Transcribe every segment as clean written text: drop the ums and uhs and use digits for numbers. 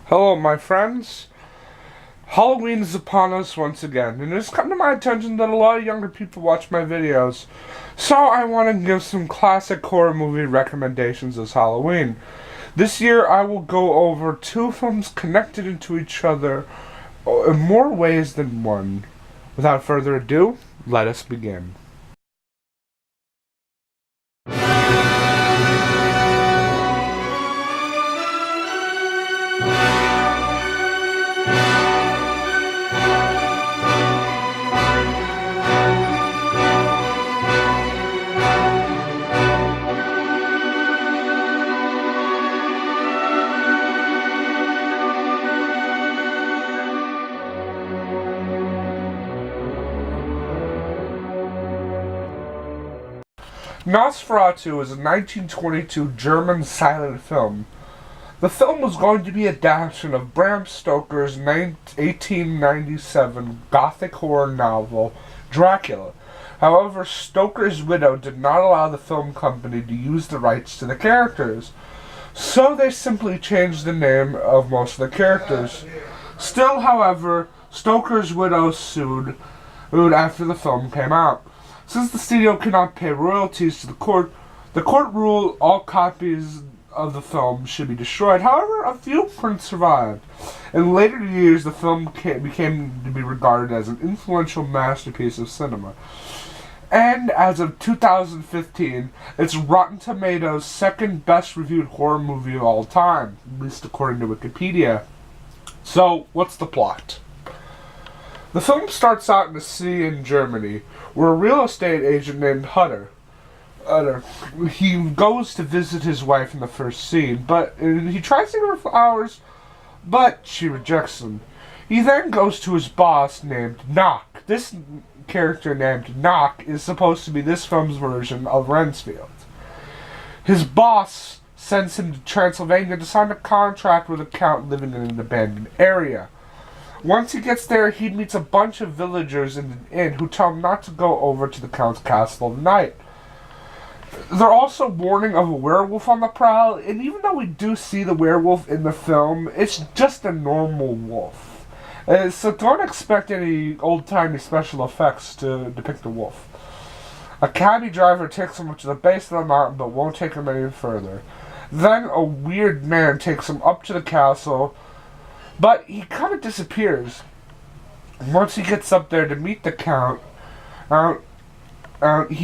Hello, my friends. Halloween is upon us once again, and it's come to my attention that a lot of younger people watch my videos. So I want to give some classic horror movie recommendations as Halloween. This year I will go over two films connected into each other in more ways than one. Without further ado, let us begin. Nosferatu is a 1922 German silent film. The film was going to be an adaptation of Bram Stoker's 1897 gothic horror novel, Dracula. However, Stoker's widow did not allow the film company to use the rights to the characters, so they simply changed the name of most of the characters. Still, however, Stoker's widow sued after the film came out. Since the studio could not pay royalties to the court ruled all copies of the film should be destroyed. However, a few prints survived. In later years, the film became to be regarded as an influential masterpiece of cinema. And as of 2015, it's Rotten Tomatoes' second best reviewed horror movie of all time, at least according to Wikipedia. So, what's the plot? The film starts out in a city in Germany, where a real estate agent named Hutter, he goes to visit his wife in the first scene, but he tries to give her flowers, but she rejects him. He then goes to his boss named Knock. This character named Knock is supposed to be this film's version of Rensfield. His boss sends him to Transylvania to sign a contract with a count living in an abandoned area. Once he gets there, he meets a bunch of villagers in an inn who tell him not to go over to the Count's castle at night. They're also warning of a werewolf on the prowl, and even though we do see the werewolf in the film, it's just a normal wolf. So don't expect any old-timey special effects to depict a wolf. A cabbie driver takes him up to the base of the mountain, but won't take him any further. Then a weird man takes him up to the castle, but he kind of disappears. Once he gets up there to meet the Count,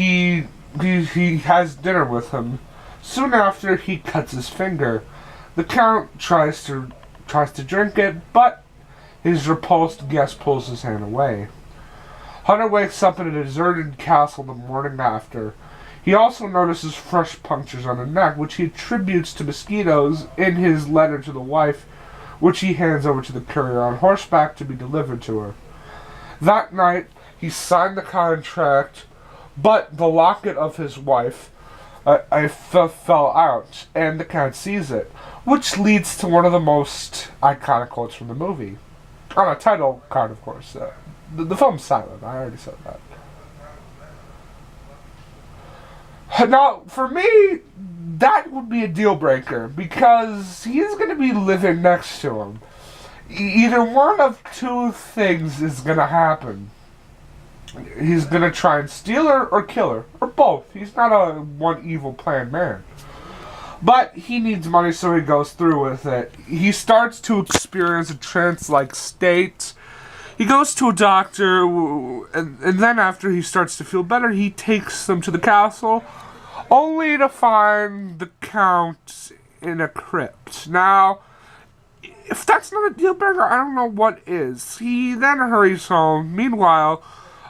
he has dinner with him. Soon after, he cuts his finger. The Count tries to drink it, but his repulsed guest pulls his hand away. Hunter wakes up in a deserted castle the morning after. He also notices fresh punctures on the neck, which he attributes to mosquitoes in his letter to the wife, which he hands over to the courier on horseback to be delivered to her. That night, he signed the contract, but the locket of his wife fell out, and the Count sees it, which leads to one of the most iconic quotes from the movie. On a title card, of course. The film's silent, I already said that. Now, for me, that would be a deal breaker, because he is going to be living next to him. Either one of two things is going to happen. He's going to try and steal her or kill her, or both. He's not a one evil planned man. But he needs money, so he goes through with it. He starts to experience a trance-like state. He goes to a doctor, and then after he starts to feel better, he takes them to the castle, only to find the Count in a crypt. Now, if that's not a deal breaker, I don't know what is. He then hurries home. Meanwhile,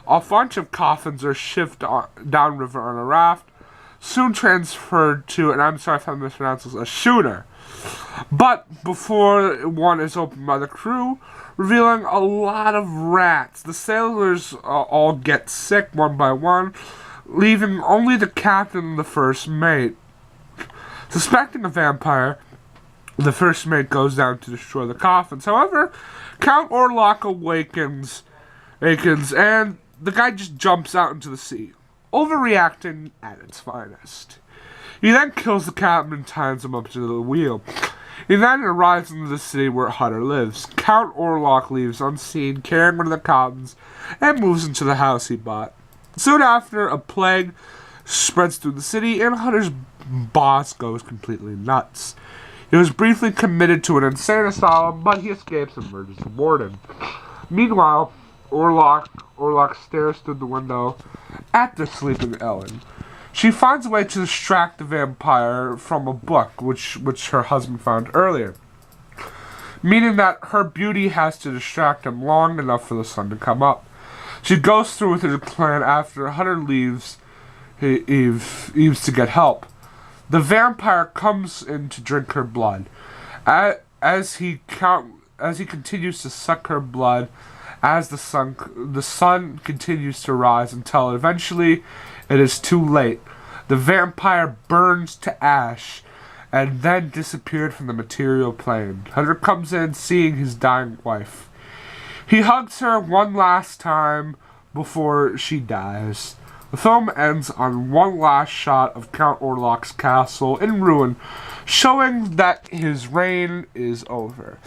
a bunch of coffins are shipped downriver on a raft, soon transferred to, and I'm sorry if I mispronounce this, a schooner. But before one is opened by the crew, revealing a lot of rats. The sailors all get sick one by one, leaving only the captain and the first mate. Suspecting a vampire, the first mate goes down to destroy the coffins. However, Count Orlok awakens, and the guy just jumps out into the sea, overreacting at its finest. He then kills the captain and ties him up to the wheel. He then arrives in the city where Hutter lives. Count Orlok leaves unseen, carrying one of the cottons, and moves into the house he bought. Soon after, a plague spreads through the city, and Hutter's boss goes completely nuts. He was briefly committed to an insane asylum, but he escapes and murders the warden. Meanwhile, Orlok stares through the window at the sleeping Ellen. She finds a way to distract the vampire from a book which her husband found earlier, meaning that her beauty has to distract him long enough for the sun to come up. She goes through with her plan after Hutter leaves Eves to get help. The vampire comes in to drink her blood. As he continues to suck her blood, as the sun continues to rise until eventually it is too late. The vampire burns to ash and then disappeared from the material plane. Hunter comes in, seeing his dying wife. He hugs her one last time before she dies. The film ends on one last shot of Count Orlok's castle in ruin, showing that his reign is over.